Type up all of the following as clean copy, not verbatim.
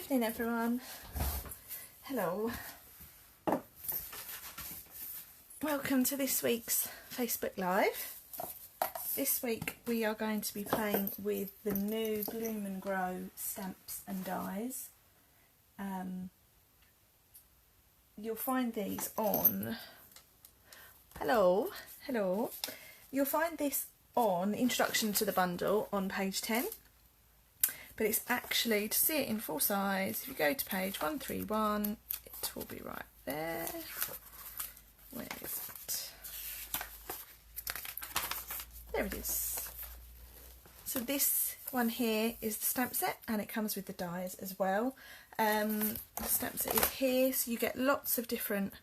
evening everyone. Hello. Welcome to this week's Facebook Live. This week we are going to be playing with the new Bloom and Grow stamps and dies. You'll find these on... Hello. You'll find this on Introduction to the Bundle on page 10. But it's actually, to see it in full size, if you go to page 131, it will be right there. Where is it? There it is. So this one here is the stamp set, and it comes with the dies as well. The stamp set is here, so you get lots of different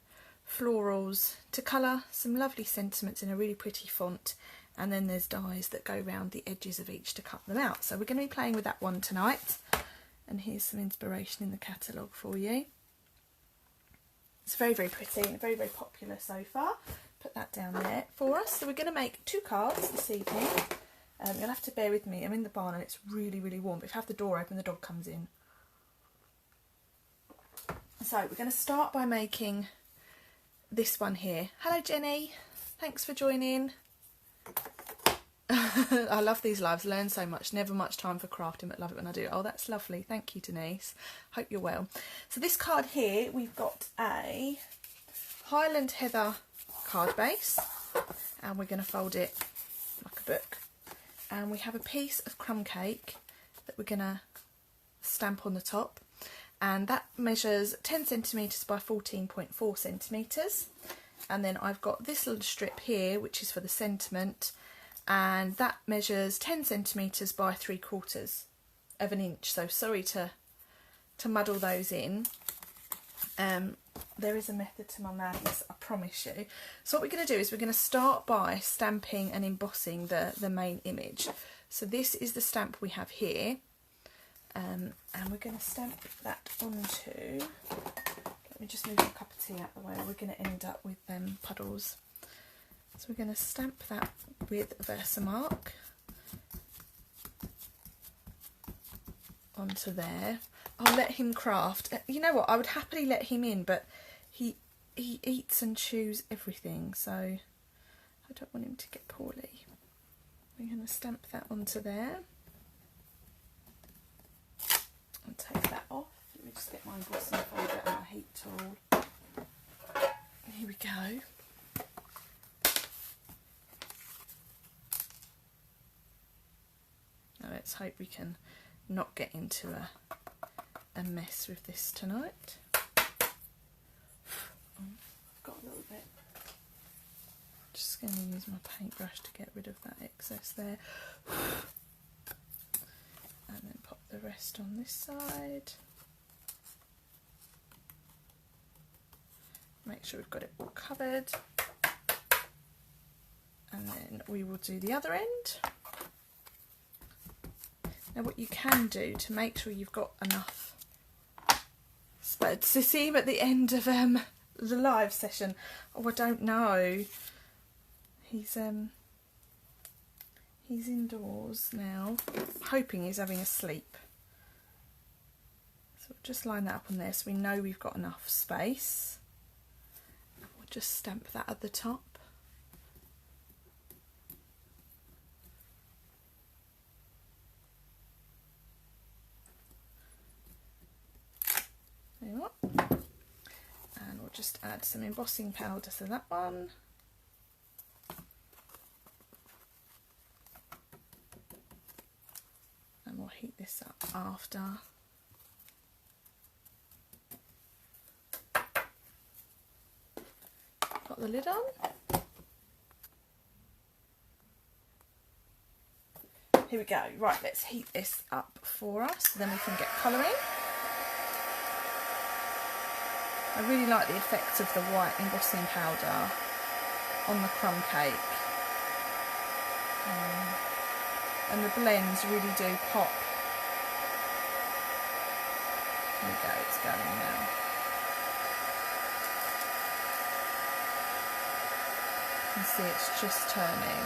florals to colour, some lovely sentiments in a really pretty font, and then there's dies that go around the edges of each to cut them out. So we're going to be playing with that one tonight, and here's some inspiration in the catalogue for you. It's very, very pretty and very, very popular so far. Put that down there for us. So we're going to make 2 cards this evening. You'll have to bear with me. I'm in the barn and it's really, really warm. But if you have the door open, the dog comes in. So we're going to start by making this one here. Hello Jenny, thanks for joining. I love these lives, learn so much, never much time for crafting but love it when I do. Oh, that's lovely, thank you Denise, hope you're well. So this card here, we've got a Highland Heather card base, and we're going to fold it like a book, and we have a piece of crumb cake that we're going to stamp on the top, and that measures 10 centimetres by 14.4 centimetres. And then I've got this little strip here, which is for the sentiment, and that measures 10 centimetres by 3/4 of an inch. So sorry to muddle those in. There is a method to my madness, I promise you. So what we're going to do is we're going to start by stamping and embossing the main image. So this is the stamp we have here, and we're going to stamp that onto... Let me just move my cup of tea out of the way, we're going to end up with puddles. So we're going to stamp that with Versamark onto there. I'll let him craft. You know what, I would happily let him in, but he eats and chews everything, so I don't want him to get poorly. We're going to stamp that onto there. And take that off. Let me just get my embossing folder and my heat tool. Here we go. Now let's hope we can not get into a mess with this tonight. I've got a little bit. Just going to use my paintbrush to get rid of that excess there. And then pop the rest on this side. Make sure we've got it all covered, and then we will do the other end. Now what you can do to make sure you've got enough space to see him at the end of the live session. Oh, I don't know. He's indoors now. I'm hoping he's having a sleep. So we'll just line that up on there so we know we've got enough space. Just stamp that at the top. There you are. And we'll just add some embossing powder to that one. And we'll heat this up after. Got the lid on. Here we go. Right, let's heat this up for us, then we can get colouring. I really like the effect of the white embossing powder on the crumb cake. And the blends really do pop. There we go, it's going now. You can see it's just turning.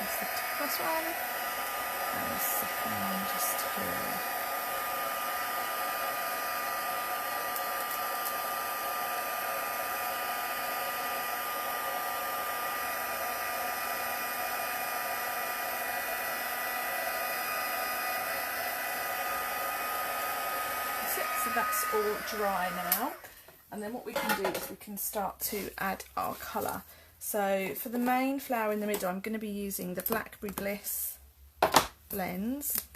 That's the first one. and the second one just here. So that's all dry now, and then what we can do is we can start to add our colour. So for the main flower in the middle, I'm going to be using the Blackberry Bliss blends,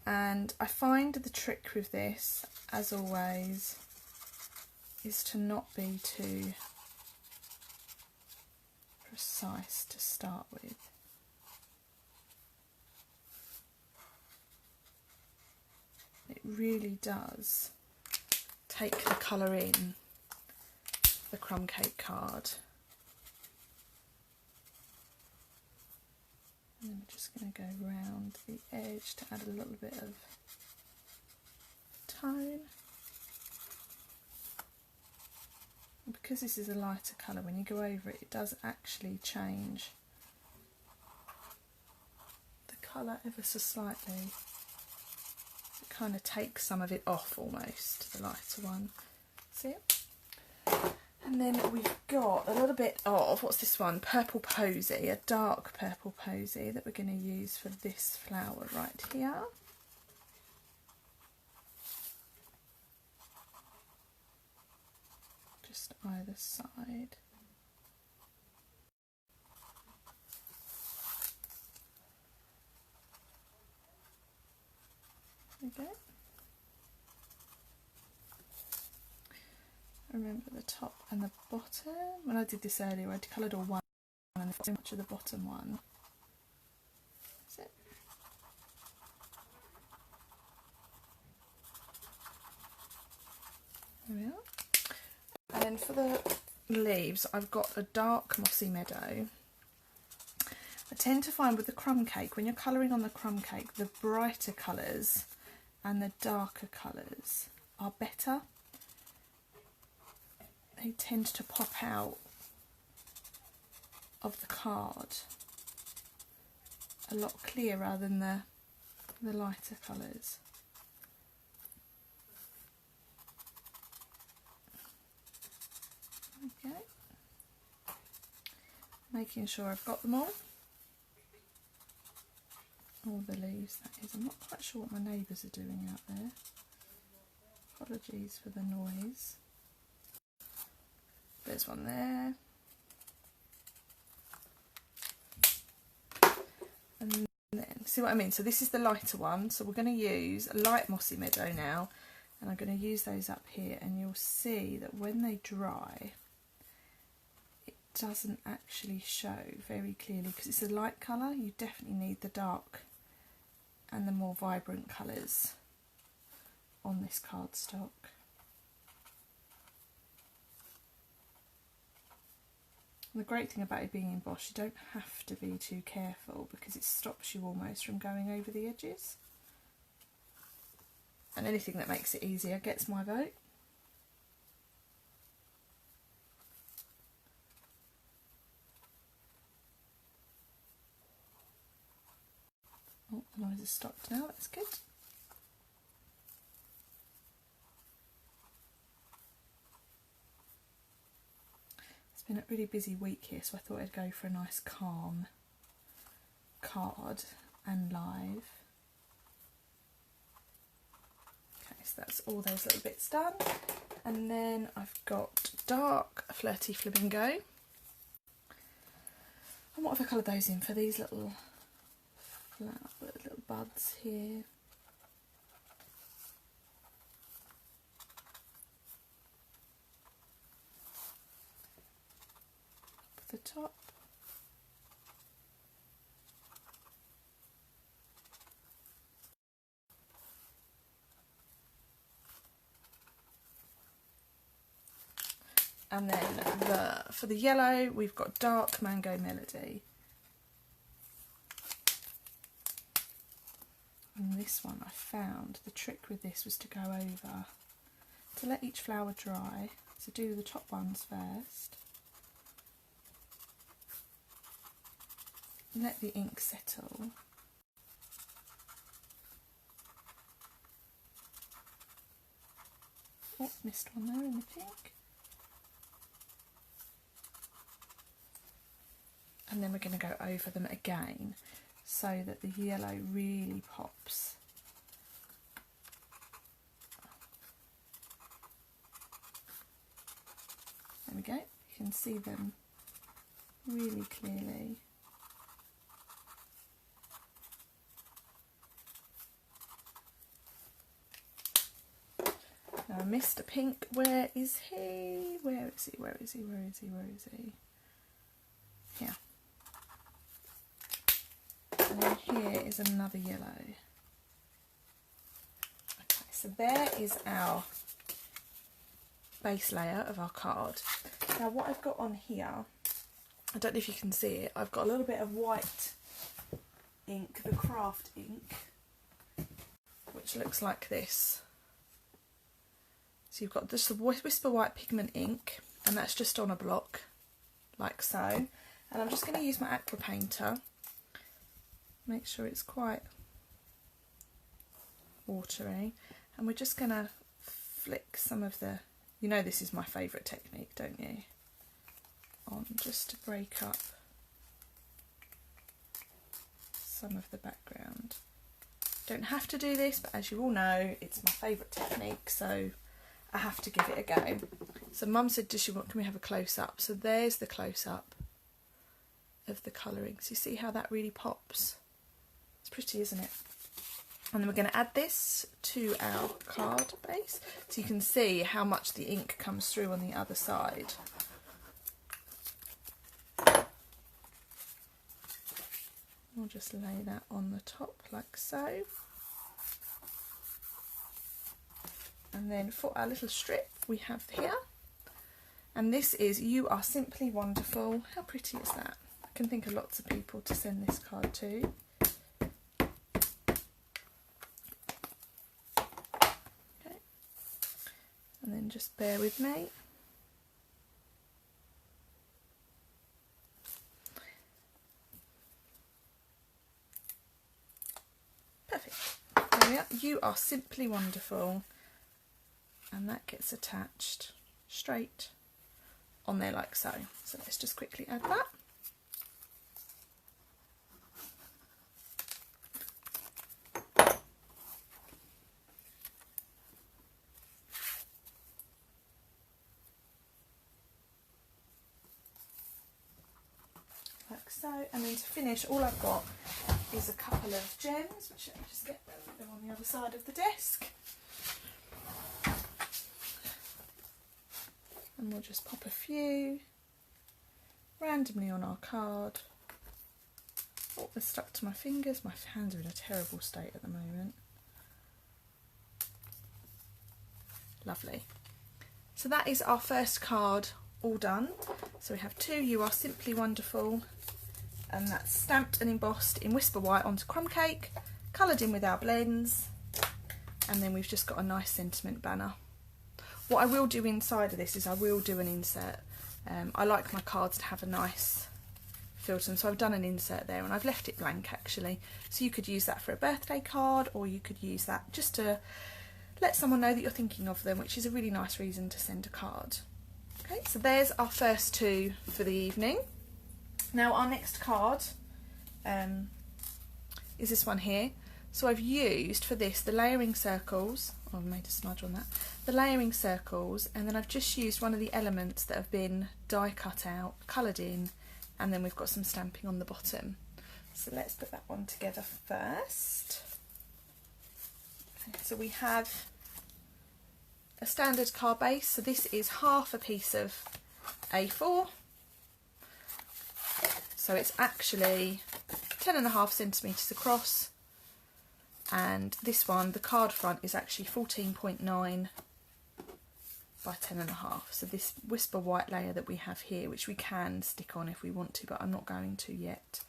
and I find the trick with this, as always, is to not be too precise to start with. It really does take the colour in the crumb cake card. And I'm just going to go round the edge to add a little bit of tone. And because this is a lighter colour, when you go over it, it does actually change the colour ever so slightly. Kind of takes some of it off almost, the lighter one. See it? And then we've got a little bit of, what's this one? Purple Posy, a dark purple posy that we're going to use for this flower right here. Just either side. Okay. Remember the top and the bottom. When I did this earlier, I coloured all one and so much of the bottom one. That's it. There we are. And then for the leaves, I've got a dark mossy meadow. I tend to find with the crumb cake, when you're colouring on the crumb cake, the brighter colours and the darker colours are better. They tend to pop out of the card a lot clearer than the lighter colours. Okay, making sure I've got them all the leaves, that is. I'm not quite sure what my neighbours are doing out there. Apologies for the noise. There's one there. And then, see what I mean? So this is the lighter one. So we're going to use a light mossy meadow now. And I'm going to use those up here. And you'll see that when they dry, it doesn't actually show very clearly. Because it's a light colour, you definitely need the dark and the more vibrant colours on this cardstock. And the great thing about it being embossed, you don't have to be too careful because it stops you almost from going over the edges. And anything that makes it easier gets my vote. Oh, the noise has stopped now, that's good. It's been a really busy week here, so I thought I'd go for a nice calm card and live. Okay, so that's all those little bits done. And then I've got dark Flirty Flamingo. And what have I coloured those in for these little little buds here? For the top. And then for the yellow, we've got dark Mango Melody. And this one, I found the trick with this was to go over, to let each flower dry, so do the top ones first, let the ink settle, missed one there in the pink. And then we're going to go over them again so that the yellow really pops. There we go, you can see them really clearly. Now I missed a pink. Where is he? Where is he? Where is he? Where is he? Where is he? Here. And then here is another yellow. Okay, so there is our base layer of our card. Now what I've got on here, I don't know if you can see it, I've got a little bit of white ink, the craft ink, which looks like this. So you've got this Whisper White pigment ink, and that's just on a block, like so. And I'm just going to use my aqua painter, make sure it's quite watery, and we're just going to flick some of the, you know this is my favourite technique, don't you? On just to break up some of the background. Don't have to do this, but as you all know, it's my favourite technique, so I have to give it a go. So Mum said, can we have a close-up? So there's the close-up of the colouring. So you see how that really pops? It's pretty, isn't it? And then we're going to add this to our card base, so you can see how much the ink comes through on the other side. We'll just lay that on the top like so. And then for our little strip we have here, and this is You Are Simply Wonderful. How pretty is that? I can think of lots of people to send this card to. Okay. And then just bear with me. Perfect. There we are. You Are Simply Wonderful. And that gets attached straight on there like so. So let's just quickly add that. Like so. And then to finish, all I've got is a couple of gems, which let me just get them. They're on the other side of the desk. And we'll just pop a few randomly on our card. Oh, they're stuck to my fingers. My hands are in a terrible state at the moment. Lovely. So that is our first card all done. So we have 2 You Are Simply Wonderful, and that's stamped and embossed in Whisper White onto crumb cake, coloured in with our blends, and then we've just got a nice sentiment banner. What I will do inside of this is I will do an insert. I like my cards to have a nice feel to them, so I've done an insert there and I've left it blank actually. So you could use that for a birthday card, or you could use that just to let someone know that you're thinking of them, which is a really nice reason to send a card. Okay, so there's our first 2 for the evening. Now our next card is this one here. So I've used for this the layering circles. Oh, I've made a smudge on that. The layering circles, and then I've just used one of the elements that have been die cut out, coloured in, and then we've got some stamping on the bottom. So let's put that one together first. Okay, so we have a standard card base. So this is half a piece of A4. So it's actually 10.5 centimetres across. And this one, the card front, is actually 14.9 by 10.5. So this Whisper White layer that we have here, which we can stick on if we want to, but I'm not going to yet,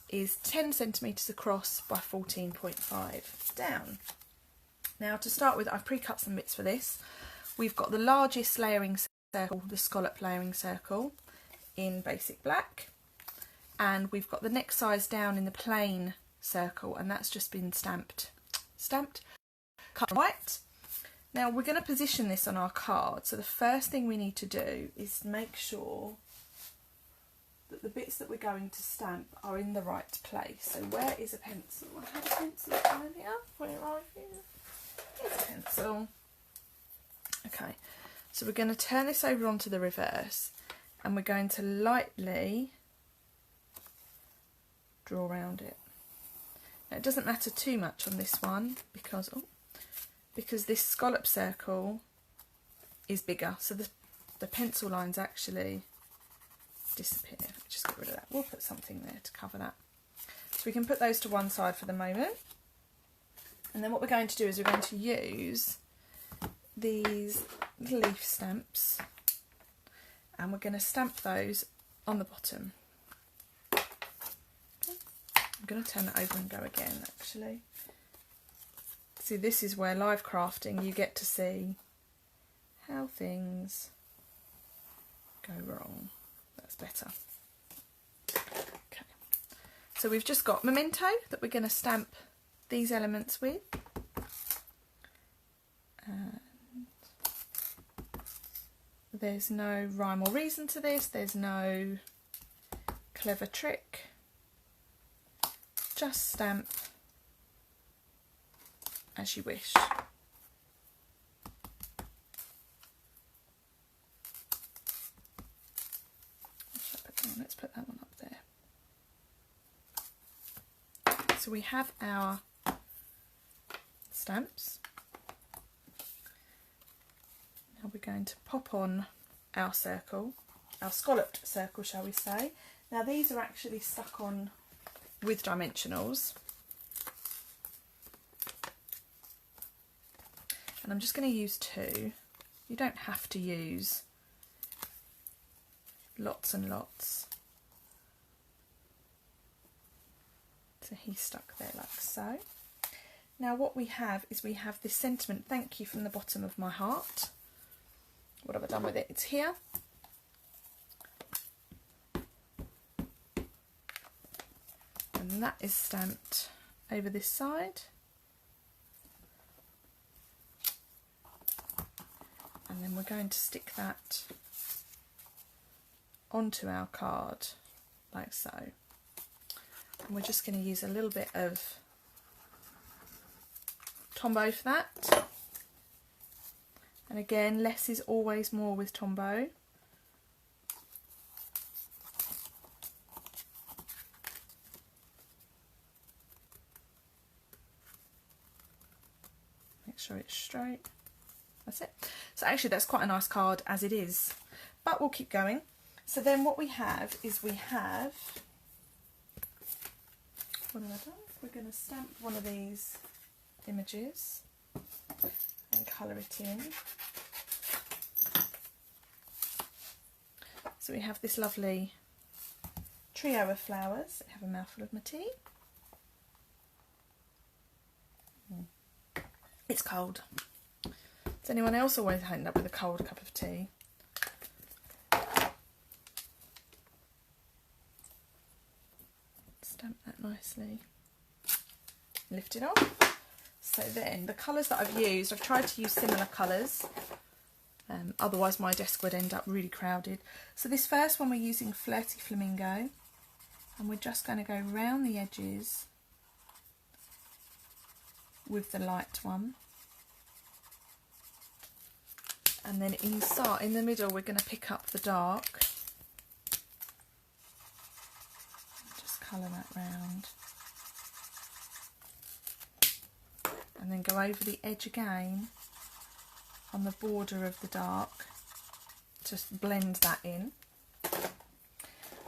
is 10 centimetres across by 14.5 down. Now to start with, I've pre-cut some bits for this. We've got the largest layering circle, the scallop layering circle, in basic black. And we've got the next size down in the plain circle, and that's just been stamped, cut white. Now we're going to position this on our card, so the first thing we need to do is make sure that the bits that we're going to stamp are in the right place. So where is a pencil? I had a pencil earlier. Where are you? Here's a pencil. Okay, so we're going to turn this over onto the reverse and we're going to lightly draw around it. Now it doesn't matter too much on this one because this scallop circle is bigger, so the pencil lines actually disappear. Just get rid of that. We'll put something there to cover that. So we can put those to one side for the moment. And then what we're going to do is we're going to use these little leaf stamps and we're going to stamp those on the bottom. I'm going to turn it over and go again actually. See, this is where live crafting you get to see how things go wrong. That's better. Okay, so we've just got memento that we're going to stamp these elements with. And there's no rhyme or reason to this, there's no clever trick, just stamp as you wish. Let's put that one up there. So we have our stamps. Now we're going to pop on our circle, our scalloped circle shall we say. Now these are actually stuck on with dimensionals. And I'm just going to use 2. You don't have to use lots and lots. So he's stuck there like so. Now what we have is we have this sentiment, thank you from the bottom of my heart. What have I done with it? It's here. And that is stamped over this side. And then we're going to stick that onto our card like so. And we're just going to use a little bit of Tombow for that. And again, less is always more with Tombow. Make sure it's straight. That's it. So actually that's quite a nice card as it is, but we'll keep going. So then what we have is what have I done? We're going to stamp one of these images and colour it in. So we have this lovely trio of flowers. I have a mouthful of my tea. It's cold. Does anyone else always end up with a cold cup of tea? Stamp that nicely. Lift it off. So then the colours that I've used, I've tried to use similar colours. Otherwise my desk would end up really crowded. So this first one we're using Flirty Flamingo. And we're just going to go round the edges with the light one. And then inside, in the middle, we're going to pick up the dark. Just colour that round. And then go over the edge again on the border of the dark. Just blend that in.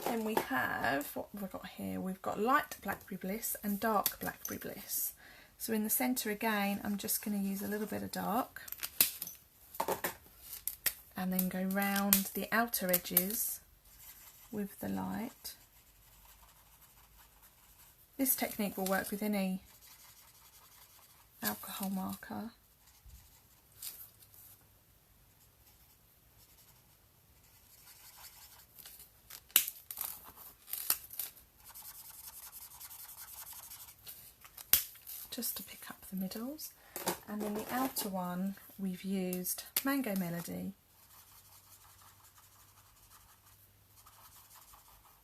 Then we have, what have we got here? We've got light Blackberry Bliss and dark Blackberry Bliss. So in the centre again, I'm just going to use a little bit of dark. And then go round the outer edges with the light. This technique will work with any alcohol marker. Just to pick up the middles. And then the outer one, we've used Mango Melody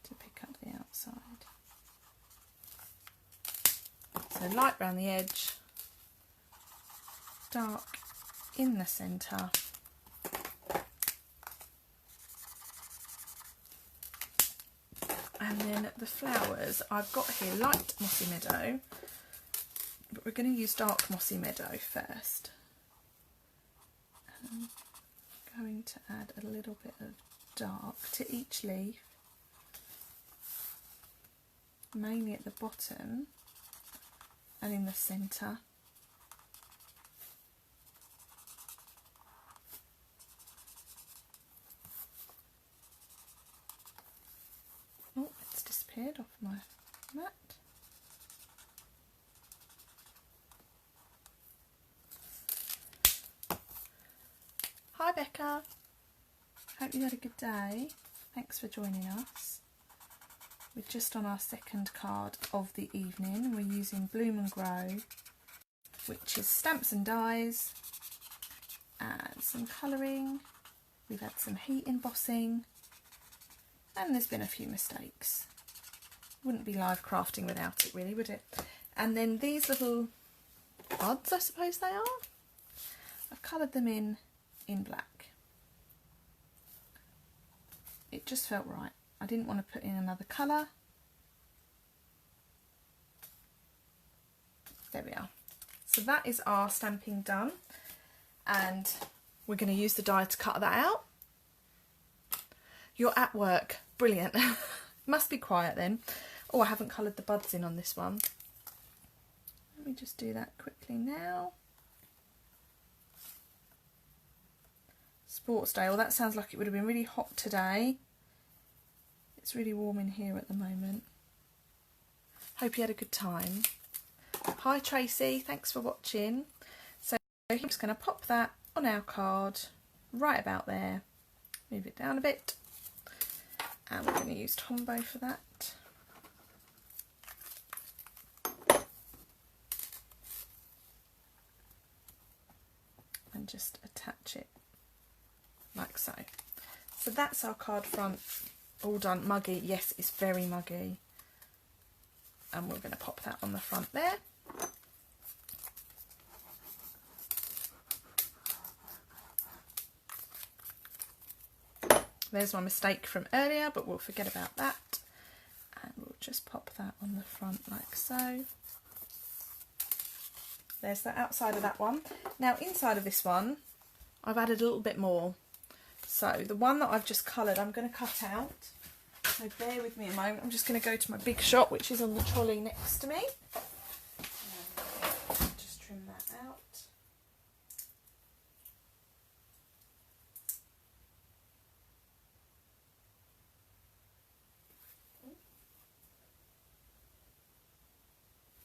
to pick up the outside. So light round the edge, dark in the centre. And then the flowers, I've got here light Mossy Meadow, but we're going to use dark Mossy Meadow first. I'm going to add a little bit of dark to each leaf, mainly at the bottom and in the centre. Oh, it's disappeared off my mat. Hi Becca, hope you had a good day. Thanks for joining us. We're just on our second card of the evening. We're using Bloom and Grow, which is stamps and dies, and some colouring. We've had some heat embossing, and there's been a few mistakes. Wouldn't be live crafting without it really, would it? And then these little buds, I suppose they are. I've coloured them in black. It just felt right. I didn't want to put in another colour. There we are. So that is our stamping done, and we're going to use the die to cut that out. You're at work. Brilliant. Must be quiet then. Oh, I haven't coloured the buds in on this one. Let me just do that quickly now. Sports day. Well, that sounds like it would have been really hot today. It's really warm in here at the moment. Hope you had a good time. Hi Tracy, thanks for watching. So I'm just going to pop that on our card right about there. Move it down a bit. And we're going to use Tombow for that. And just attach it like so. So that's our card front all done. Muggy, yes, it's very muggy. And we're going to pop that on the front there. There's my mistake from earlier, but we'll forget about that. And we'll just pop that on the front like so. There's the outside of that one. Now inside of this one, I've added a little bit more. So the one that I've just coloured, I'm going to cut out. So bear with me a moment. I'm just going to go to my big shot, which is on the trolley next to me. And just trim that out.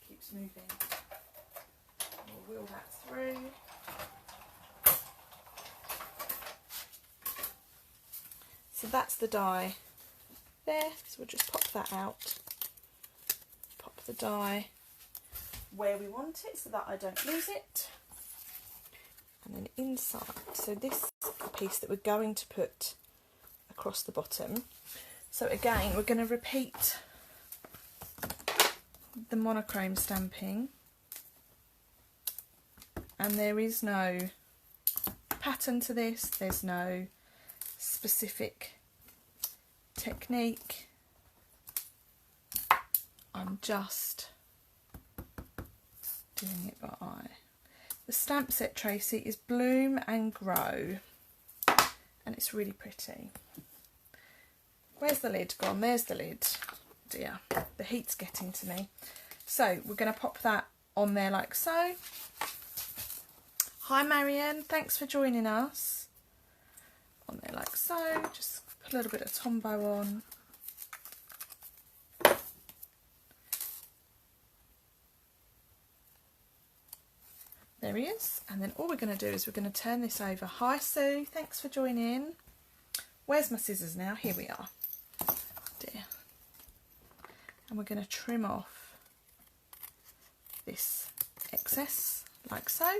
Keeps moving. We'll wheel that through. So that's the die there, so we'll just pop that out, pop the die where we want it so that I don't lose it, and then inside, so this is the piece that we're going to put across the bottom. So again, we're going to repeat the monochrome stamping, and there is no pattern to this, there's no specific technique. I'm just doing it by eye. The stamp set, Tracy, is Bloom and Grow, and it's really pretty. Where's the lid gone? There's the lid. Dear, the heat's getting to me. So we're going to pop that on there like so. Hi Marianne, thanks for joining us. On there like so, just put a little bit of Tombow on. There he is, and then all we're going to do is we're going to turn this over. Hi Sue, thanks for joining. Where's my scissors now? Here we are. Dear. And we're going to trim off this excess like so.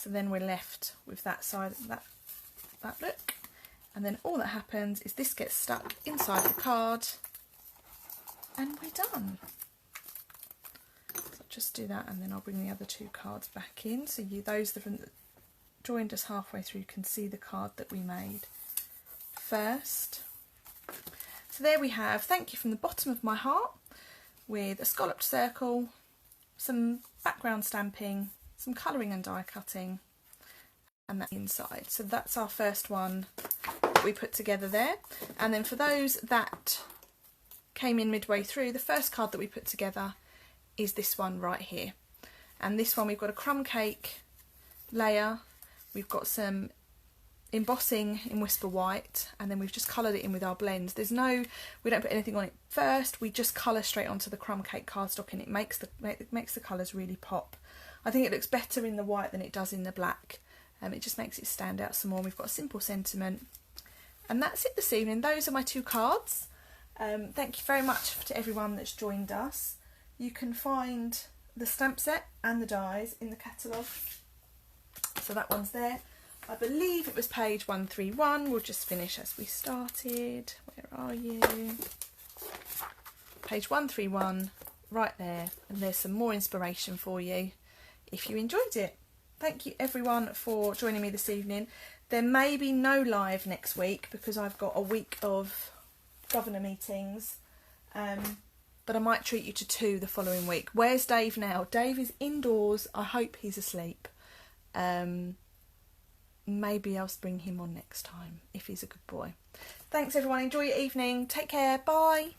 So then we're left with that side, that look. And then all that happens is this gets stuck inside the card and we're done. So I'll just do that and then I'll bring the other two cards back in. So those that joined us halfway through can see the card that we made first. So there we have Thank You from the Bottom of My Heart with a scalloped circle, some background stamping, some colouring and die cutting, and that's inside. So that's our first one that we put together there. And then for those that came in midway through, the first card that we put together is this one right here. And this one we've got a crumb cake layer, we've got some embossing in Whisper White, and then we've just coloured it in with our blends. We don't put anything on it first, we just colour straight onto the crumb cake cardstock, and it makes the colours really pop. I think it looks better in the white than it does in the black. It just makes it stand out some more. We've got a simple sentiment, and that's it this evening. Those are my two cards. Thank you very much to everyone that's joined us. You can find the stamp set and the dies in the catalogue. So that one's there. I believe it was page 131. We'll just finish as we started. Where are you? Page 131, right there. And there's some more inspiration for you if you enjoyed it. Thank you everyone for joining me this evening. There may be no live next week because I've got a week of governor meetings. But I might treat you to 2 the following week. Where's Dave now? Dave is indoors. I hope he's asleep. Maybe I'll bring him on next time if he's a good boy. Thanks everyone, enjoy your evening, take care, bye.